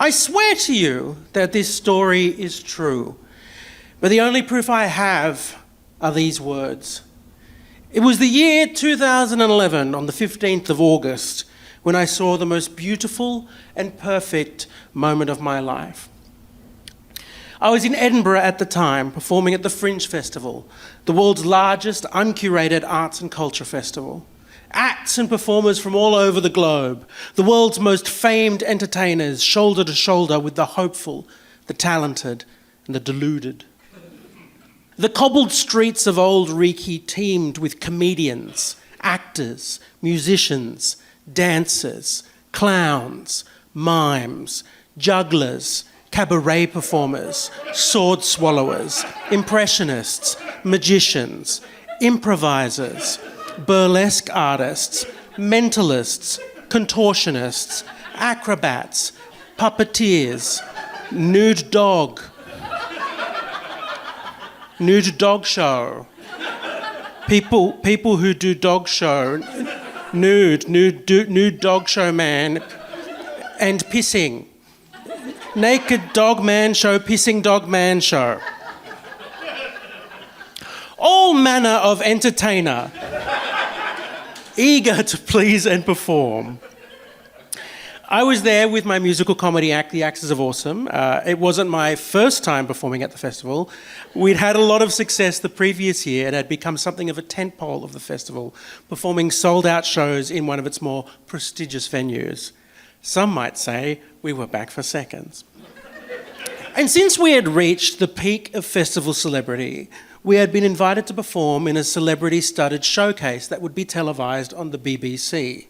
I swear to you that this story is true, but the only proof I have are these words. It was the year 2011, on the 15th of August, when I saw the most beautiful and perfect moment of my life. I was in Edinburgh at the time, performing at the Fringe Festival, the world's largest uncurated arts and culture festival. Acts and performers from all over the globe, the world's most famed entertainers, shoulder to shoulder with the hopeful, the talented, and the deluded. The cobbled streets of Old Reekie teemed with comedians, actors, musicians, dancers, clowns, mimes, jugglers, cabaret performers, sword swallowers, impressionists, magicians, improvisers, burlesque artists, mentalists, contortionists, acrobats, puppeteers, nude dog show, people who do dog show, nude dog show man, and pissing. Naked dog man show, pissing dog man show. All manner of entertainer, eager to please and perform. I was there with my musical comedy act, The Axis of Awesome. It wasn't my first time performing at the festival. We'd had a lot of success the previous year and had become something of a tentpole of the festival, performing sold-out shows in one of its more prestigious venues. Some might say we were back for seconds. And since we had reached the peak of festival celebrity, we had been invited to perform in a celebrity-studded showcase that would be televised on the BBC.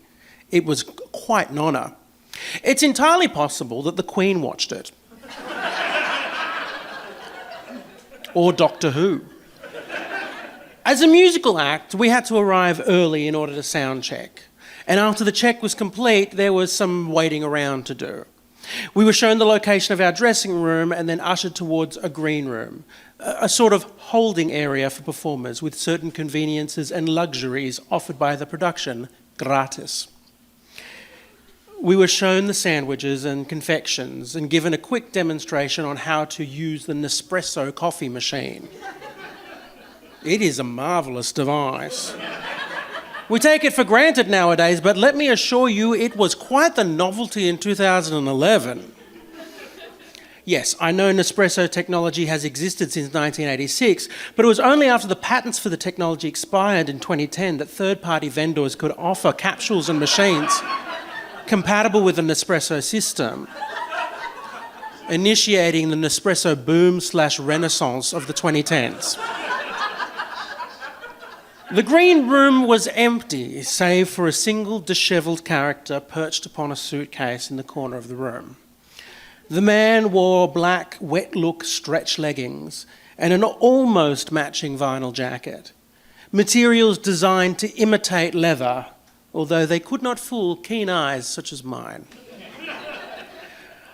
It was quite an honour. It's entirely possible that the Queen watched it. Or Doctor Who. As a musical act, we had to arrive early in order to sound check. And after the check was complete, there was some waiting around to do. We were shown the location of our dressing room and then ushered towards a green room, a sort of holding area for performers with certain conveniences and luxuries offered by the production, gratis. We were shown the sandwiches and confections and given a quick demonstration on how to use the Nespresso coffee machine. It is a marvellous device. We take it for granted nowadays, but let me assure you it was quite the novelty in 2011. Yes, I know Nespresso technology has existed since 1986, but it was only after the patents for the technology expired in 2010 that third-party vendors could offer capsules and machines compatible with the Nespresso system, initiating the Nespresso boom/renaissance of the 2010s. The green room was empty, save for a single dishevelled character perched upon a suitcase in the corner of the room. The man wore black, wet-look stretch leggings and an almost matching vinyl jacket, materials designed to imitate leather, although they could not fool keen eyes such as mine.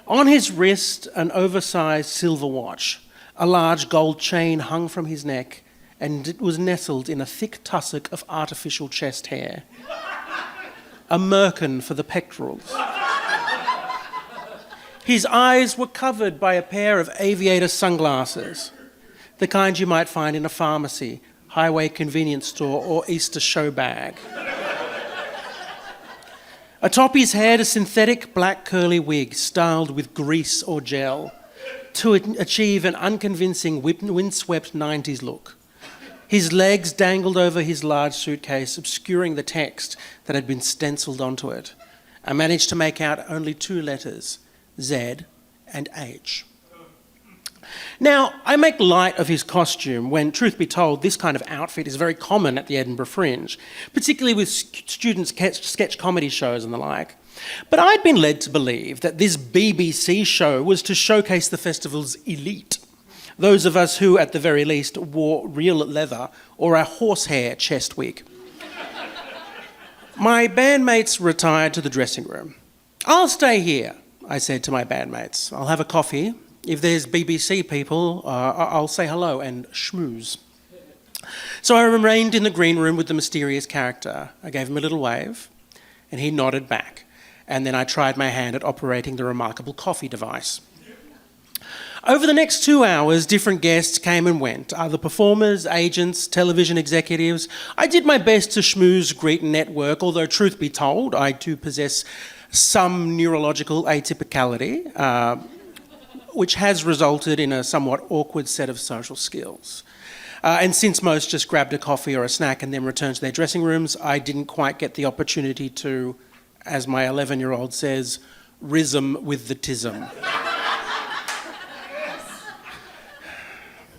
On his wrist, an oversized silver watch, a large gold chain hung from his neck, and it was nestled in a thick tussock of artificial chest hair. A merkin for the pectorals. His eyes were covered by a pair of aviator sunglasses, the kind you might find in a pharmacy, highway convenience store, or Easter show bag. Atop his head, a synthetic black curly wig styled with grease or gel to achieve an unconvincing windswept 90s look. His legs dangled over his large suitcase, obscuring the text that had been stenciled onto it. I managed to make out only two letters, Z and H. Now, I make light of his costume when, truth be told, this kind of outfit is very common at the Edinburgh Fringe, particularly with student sketch comedy shows and the like. But I'd been led to believe that this BBC show was to showcase the festival's elite, those of us who, at the very least, wore real leather or a horsehair chest wig. My bandmates retired to the dressing room. "I'll stay here," I said to my bandmates. "I'll have a coffee. If there's BBC people, I'll say hello and schmooze." So I remained in the green room with the mysterious character. I gave him a little wave, and he nodded back. and then I tried my hand at operating the remarkable coffee device. Over the next 2 hours, different guests came and went, other performers, agents, television executives. I did my best to schmooze, greet and network, although truth be told, I do possess some neurological atypicality, which has resulted in a somewhat awkward set of social skills. And since most just grabbed a coffee or a snack and then returned to their dressing rooms, I didn't quite get the opportunity to, as my 11-year-old says, rism with the tism.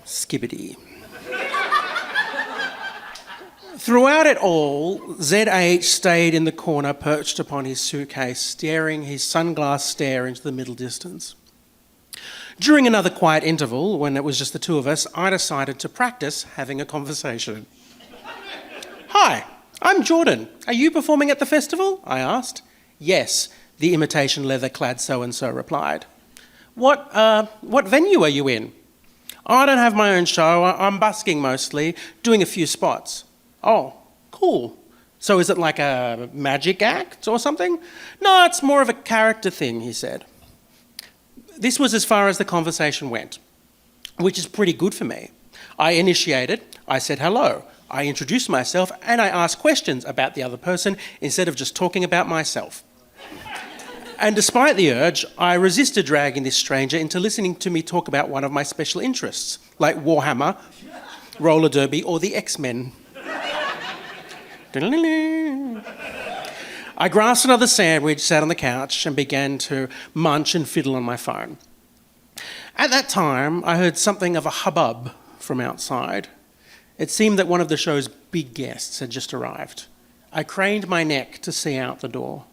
Skibbity. Throughout it all, ZH stayed in the corner, perched upon his suitcase, staring his sunglass stare into the middle distance. During another quiet interval, when it was just the two of us, I decided to practice having a conversation. "Hi, I'm Jordan. Are you performing at the festival?" I asked. "Yes," the imitation leather-clad so-and-so replied. What venue are you in?" "I don't have my own show. I'm busking mostly, doing a few spots." "Oh, cool. So is it like a magic act or something?" "No, it's more of a character thing," he said. This was as far as the conversation went, which is pretty good for me. I initiated, I said hello, I introduced myself, and I asked questions about the other person instead of just talking about myself. And despite the urge, I resisted dragging this stranger into listening to me talk about one of my special interests, like Warhammer, roller derby, or the X-Men. I grasped another sandwich, sat on the couch, and began to munch and fiddle on my phone. At that time, I heard something of a hubbub from outside. It seemed that one of the show's big guests had just arrived. I craned my neck to see out the door.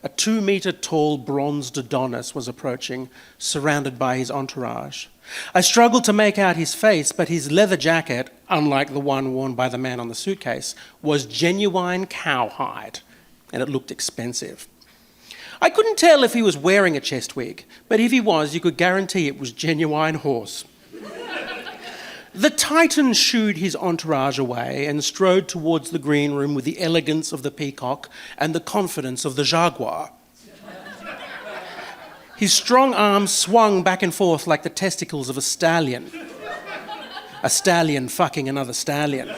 A 2-metre-tall bronzed Adonis was approaching, surrounded by his entourage. I struggled to make out his face, but his leather jacket, unlike the one worn by the man on the suitcase, was genuine cowhide, and it looked expensive. I couldn't tell if he was wearing a chest wig, but if he was, you could guarantee it was genuine horse. The Titan shooed his entourage away and strode towards the green room with the elegance of the peacock and the confidence of the jaguar. His strong arms swung back and forth like the testicles of a stallion fucking another stallion.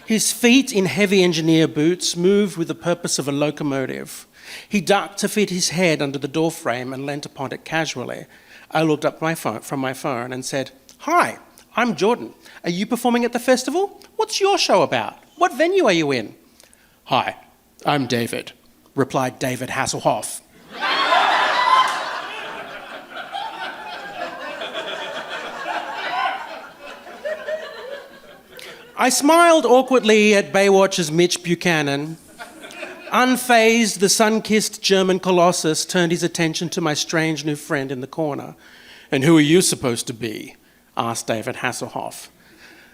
His feet in heavy engineer boots moved with the purpose of a locomotive. He ducked to fit his head under the doorframe and leant upon it casually. I looked up from my phone and said, "Hi, I'm Jordan. Are you performing at the festival? What's your show about? What venue are you in?" "Hi, I'm David," replied David Hasslehoff. I smiled awkwardly at Baywatch's Mitch Buchanan. Unfazed, the sun-kissed German colossus turned his attention to my strange new friend in the corner. "And who are you supposed to be?" asked David Hasslehoff.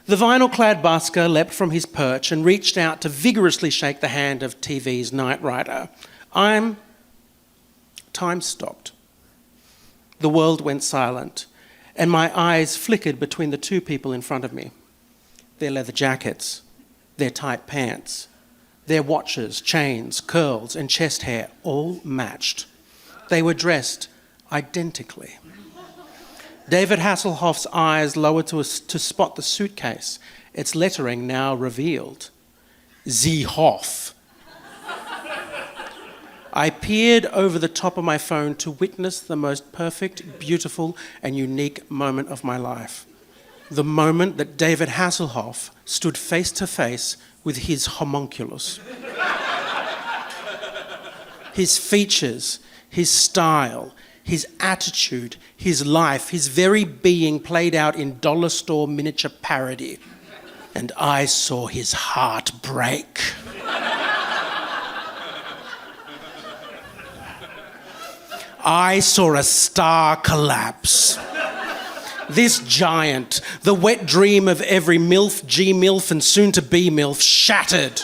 The vinyl-clad busker leapt from his perch and reached out to vigorously shake the hand of TV's Knight Rider. Time stopped. The world went silent, and my eyes flickered between the two people in front of me. Their leather jackets, their tight pants, their watches, chains, curls, and chest hair all matched. They were dressed identically. David Hasslehoff's eyes lowered to spot the suitcase, its lettering now revealed. "Sie Hoff." I peered over the top of my phone to witness the most perfect, beautiful, and unique moment of my life. The moment that David Hasslehoff stood face to face with his homunculus. His features, his style, his attitude, his life, his very being played out in dollar store miniature parody. And I saw his heart break. I saw a star collapse. This giant, the wet dream of every MILF, G-MILF and soon-to-be MILF, shattered.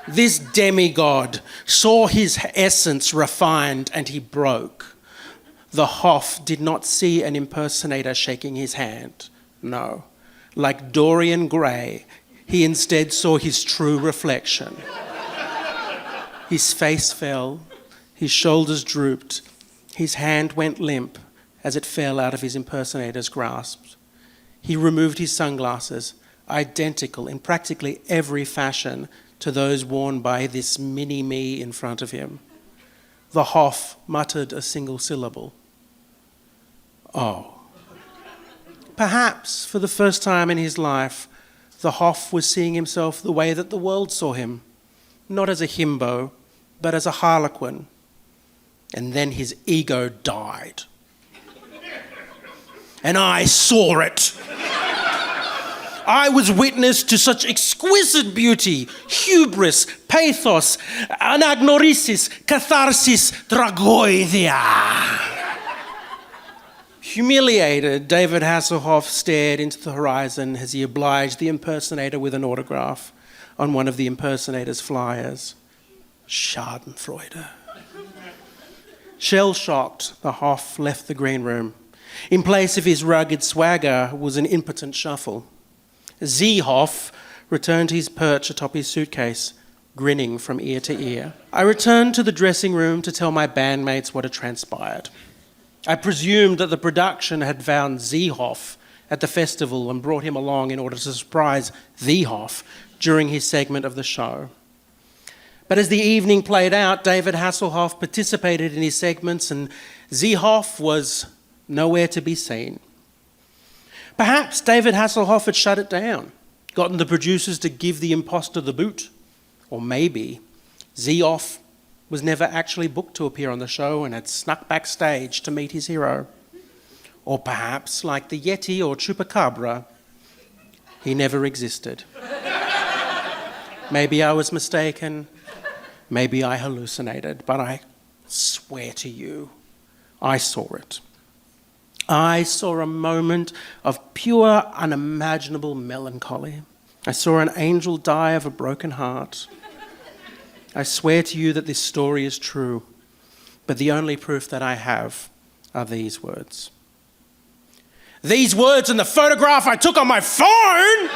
This demigod saw his essence refined and he broke. The Hoff did not see an impersonator shaking his hand. No. Like Dorian Gray, he instead saw his true reflection. His face fell, his shoulders drooped, his hand went limp as it fell out of his impersonator's grasp. He removed his sunglasses, identical in practically every fashion to those worn by this mini-me in front of him. The Hoff muttered a single syllable. Oh. Perhaps, for the first time in his life, the Hoff was seeing himself the way that the world saw him, not as a himbo, but as a harlequin. And then his ego died. And I saw it. I was witness to such exquisite beauty, hubris, pathos, anagnorisis, catharsis, dragoidia. Humiliated, David Hasslehoff stared into the horizon as he obliged the impersonator with an autograph on one of the impersonator's flyers. Schadenfreude. Shell-shocked, the Hoff left the green room. In place of his rugged swagger was an impotent shuffle. Z. Hoff returned to his perch atop his suitcase, grinning from ear to ear. I returned to the dressing room to tell my bandmates what had transpired. I presumed that the production had found Z. Hoff at the festival and brought him along in order to surprise the Hoff during his segment of the show. But as the evening played out, David Hasslehoff participated in his segments and Z. Hoff was nowhere to be seen. Perhaps David Hasslehoff had shut it down, gotten the producers to give the imposter the boot. Or maybe Z. Hoff was never actually booked to appear on the show and had snuck backstage to meet his hero. Or perhaps, like the Yeti or Chupacabra, he never existed. Maybe I was mistaken, maybe I hallucinated, but I swear to you, I saw it. I saw a moment of pure, unimaginable melancholy. I saw an angel die of a broken heart. I swear to you that this story is true, but the only proof that I have are these words. These words and the photograph I took on my phone!